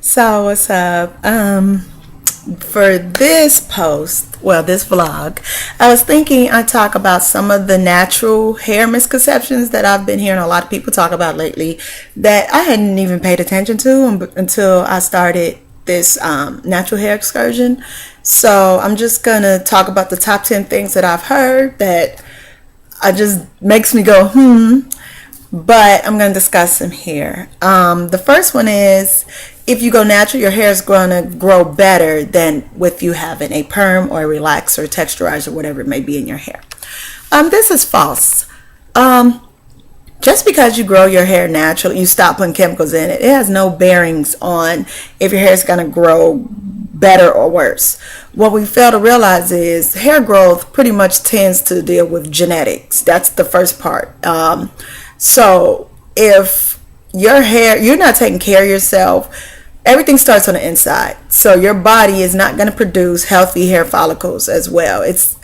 So what's up? For this post, well, this vlog, I was thinking I'd talk about some of the natural hair misconceptions that I've been hearing a lot of people talk about lately that I hadn't even paid attention to until I started this natural hair excursion. So I'm just gonna talk about the top 10 things that I've heard that I just makes me go but I'm going to discuss them here. The first one is if you go natural, your hair is going to grow better than with you having a perm or a relaxer, texturizer, whatever it may be in your hair. This is false. Just because you grow your hair naturally, you stop putting chemicals in it, it has no bearings on if your hair is going to grow better or worse. What we fail to realize is hair growth pretty much tends to deal with genetics. That's the first part. So if your hair, you're not taking care of yourself, everything starts on the inside. So your body is not going to produce healthy hair follicles as well. It's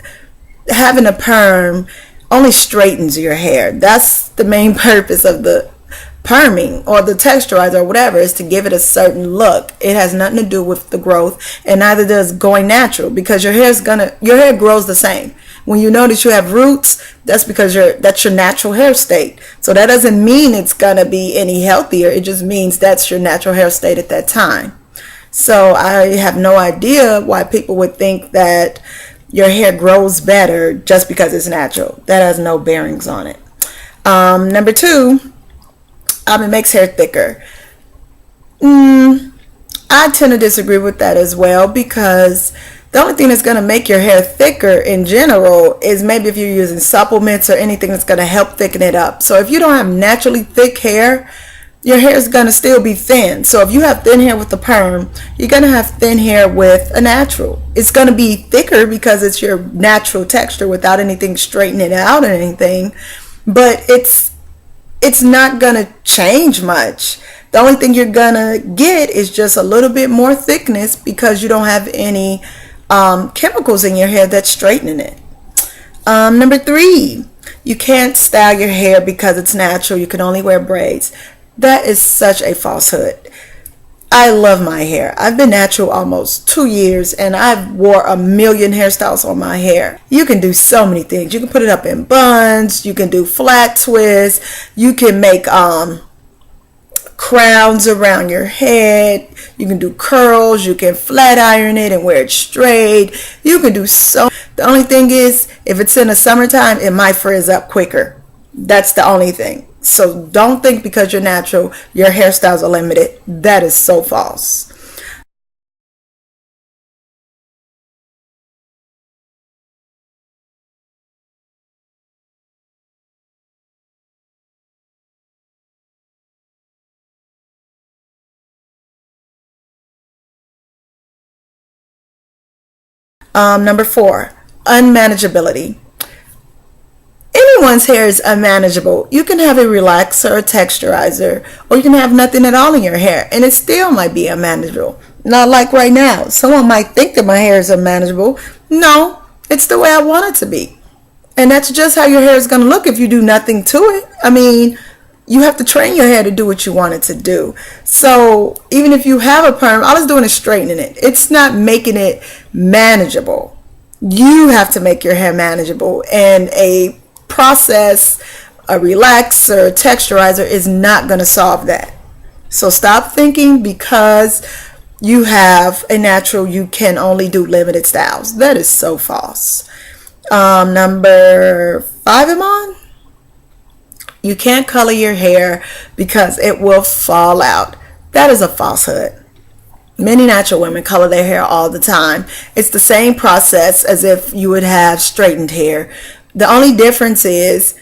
having a perm only straightens your hair. That's the main purpose of the perming or the texturizer or whatever, is to give it a certain look. It has nothing to do with the growth, and neither does going natural, because your hair grows the same. When you know that you have roots, that's because that's your natural hair state. So that doesn't mean it's gonna be any healthier. It just means that's your natural hair state at that time. So I have no idea why people would think that your hair grows better just because it's natural. That has no bearings on it. Number two, it makes hair thicker. I tend to disagree with that as well, because the only thing that's going to make your hair thicker in general is maybe if you're using supplements or anything that's going to help thicken it up. So if you don't have naturally thick hair, your hair is going to still be thin. So if you have thin hair with the perm, you're going to have thin hair with a natural. It's going to be thicker because it's your natural texture without anything straightening it out or anything. But it's not going to change much. The only thing you're going to get is just a little bit more thickness because you don't have any chemicals in your hair that's straightening it. Number three, you can't style your hair because it's natural. You can only wear braids. That is such a falsehood. I love my hair. I've been natural almost 2 years, and I've wore a million hairstyles on my hair. You can do so many things. You can put it up in buns. You can do flat twists. You can make crowns around your head. You can do curls. You can flat iron it and wear it straight. You can do so. The only thing is, if it's in the summertime, it might frizz up quicker. That's the only thing. So don't think because you're natural, your hairstyles are limited. That is so false. Number four, unmanageability. Anyone's hair is unmanageable. You can have a relaxer, a texturizer, or you can have nothing at all in your hair, and it still might be unmanageable. Not like right now. Someone might think that my hair is unmanageable. No, it's the way I want it to be. And that's just how your hair is going to look if you do nothing to it. I mean, you have to train your hair to do what you want it to do. So even if you have a perm, all it's doing is straightening it. It's not making it manageable. You have to make your hair manageable, and a process, a relaxer, texturizer is not going to solve that. So stop thinking because you have a natural, you can only do limited styles. That is so false. Number five, I'm on. You can't color your hair because it will fall out. That is a falsehood. Many natural women color their hair all the time. It's the same process as if you would have straightened hair. The only difference is,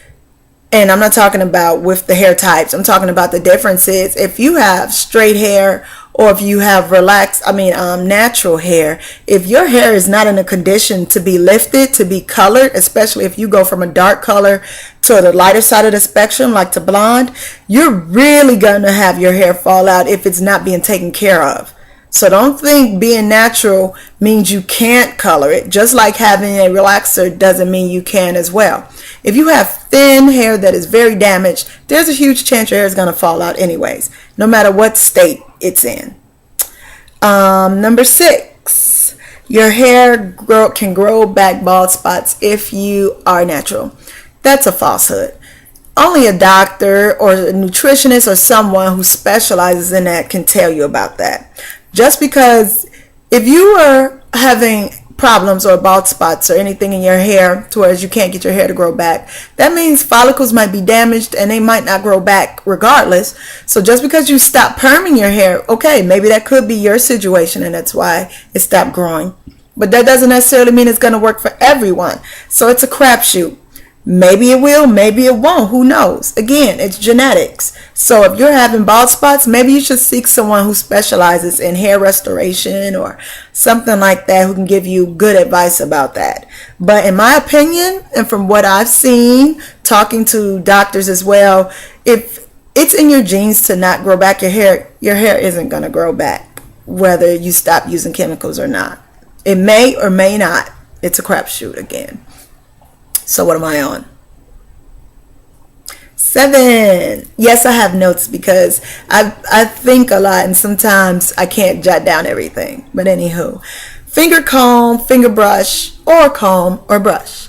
and I'm not talking about with the hair types, I'm talking about the difference is if you have straight hair or if you have natural hair, if your hair is not in a condition to be lifted, to be colored, especially if you go from a dark color to the lighter side of the spectrum, like to blonde, you're really going to have your hair fall out if it's not being taken care of. So don't think being natural means you can't color it. Just like having a relaxer doesn't mean you can as well. If you have thin hair that is very damaged, there's a huge chance your hair is going to fall out anyways, no matter what state it's in. Number 6, your hair can grow back bald spots if you are natural. That's a falsehood. Only a doctor or a nutritionist or someone who specializes in that can tell you about that. Just because if you are having problems or bald spots or anything in your hair to where you can't get your hair to grow back, that means follicles might be damaged and they might not grow back regardless. So just because you stop perming your hair, okay, maybe that could be your situation and that's why it stopped growing. But that doesn't necessarily mean it's going to work for everyone. So it's a crapshoot. Maybe it will, maybe it won't. Who knows? Again, it's genetics. So if you're having bald spots, maybe you should seek someone who specializes in hair restoration or something like that who can give you good advice about that. But in my opinion, and from what I've seen, talking to doctors as well, if it's in your genes to not grow back your hair isn't going to grow back, whether you stop using chemicals or not. It may or may not. It's a crapshoot again. So what am I on? 7. Yes, I have notes because I think a lot and sometimes I can't jot down everything. But anywho, finger comb, finger brush, or comb or brush.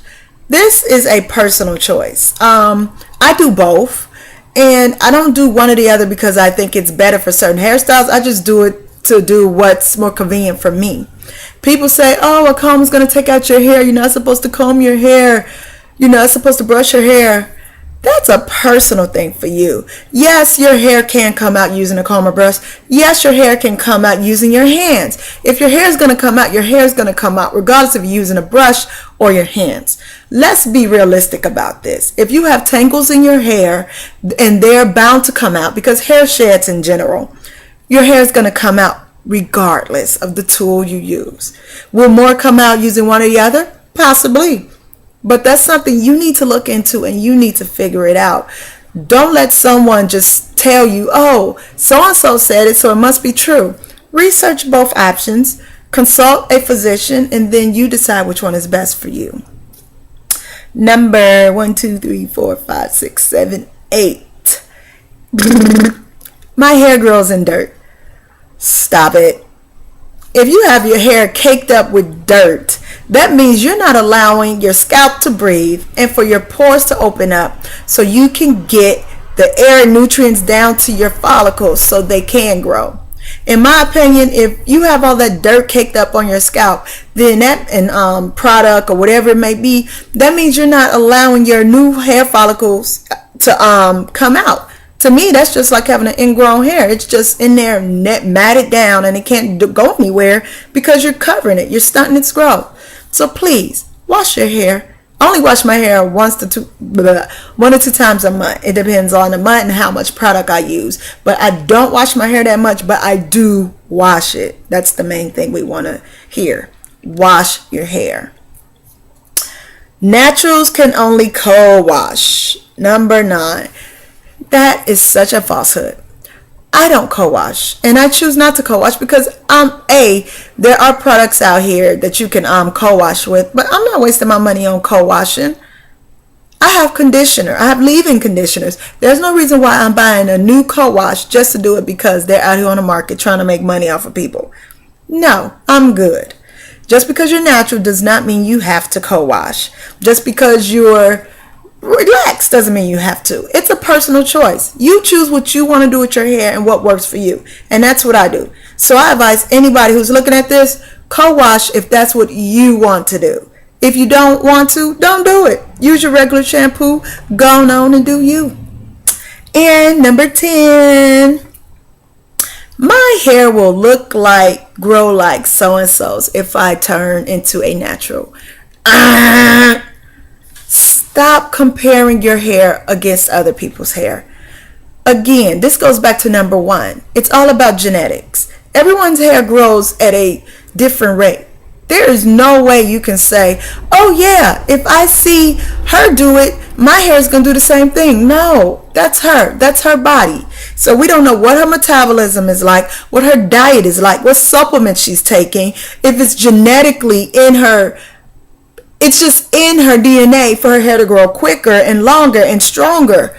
This is a personal choice. I do both, and I don't do one or the other because I think it's better for certain hairstyles. I just do it to do what's more convenient for me. People say, oh, a comb is going to take out your hair. You're not supposed to comb your hair. You're not supposed to brush your hair. That's a personal thing for you. Yes, your hair can come out using a comb or brush. Yes, your hair can come out using your hands. If your hair is going to come out, your hair is going to come out regardless if you're using a brush or your hands. Let's be realistic about this. If you have tangles in your hair and they're bound to come out because hair sheds in general, your hair is going to come out regardless of the tool you use. Will more come out using one or the other? Possibly. But that's something you need to look into and you need to figure it out. Don't let someone just tell you, oh, so-and-so said it, so it must be true. Research both options, consult a physician, and then you decide which one is best for you. Number 1, 2, 3, 4, 5, 6, 7, 8. My hair grows in dirt. Stop it. If you have your hair caked up with dirt, that means you're not allowing your scalp to breathe and for your pores to open up so you can get the air and nutrients down to your follicles so they can grow. In my opinion, if you have all that dirt caked up on your scalp, then that product or whatever it may be, that means you're not allowing your new hair follicles to come out. To me, that's just like having an ingrown hair. It's just in there matted down and it can't go anywhere because you're covering it. You're stunting its growth. So please, wash your hair. I only wash my hair 1 or 2 times a month. It depends on the month and how much product I use. But I don't wash my hair that much, but I do wash it. That's the main thing we want to hear. Wash your hair. Naturals can only co-wash. Number 9. That is such a falsehood. I don't co-wash, and I choose not to co-wash because there are products out here that you can co-wash with, but I'm not wasting my money on co-washing. I have conditioner. I have leave-in conditioners. There's no reason why I'm buying a new co-wash just to do it because they're out here on the market trying to make money off of people. No, I'm good. Just because you're natural does not mean you have to co-wash. Just because you're relaxed doesn't mean you have to. It's a personal choice. You choose what you want to do with your hair and what works for you. And that's what I do. So I advise anybody who's looking at this, co-wash if that's what you want to do. If you don't want to, don't do it. Use your regular shampoo. Go on and do you. And number 10. My hair will grow like so-and-so's if I turn into a natural. Stop comparing your hair against other people's hair. Again, this goes back to number 1. It's all about genetics. Everyone's hair grows at a different rate. There is no way you can say, oh yeah, if I see her do it, my hair is going to do the same thing. No, that's her. That's her body. So we don't know what her metabolism is like, what her diet is like, what supplements she's taking, if it's genetically in her. It's just in her DNA for her hair to grow quicker and longer and stronger.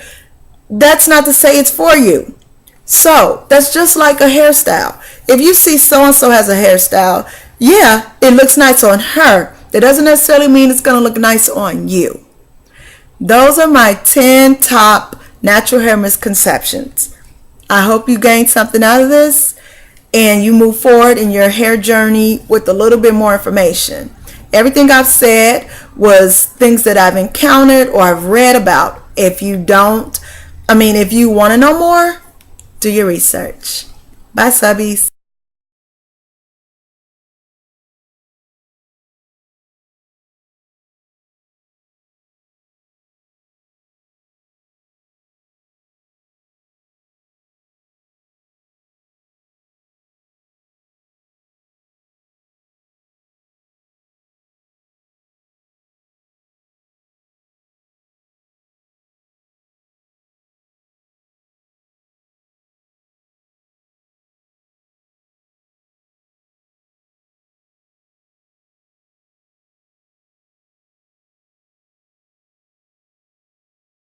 That's not to say it's for you. So that's just like a hairstyle. If you see so and so has a hairstyle, yeah, it looks nice on her. That doesn't necessarily mean it's going to look nice on you. Those are my 10 top natural hair misconceptions. I hope you gained something out of this and you move forward in your hair journey with a little bit more information. Everything I've said was things that I've encountered or I've read about. If you want to know more, do your research. Bye, subbies.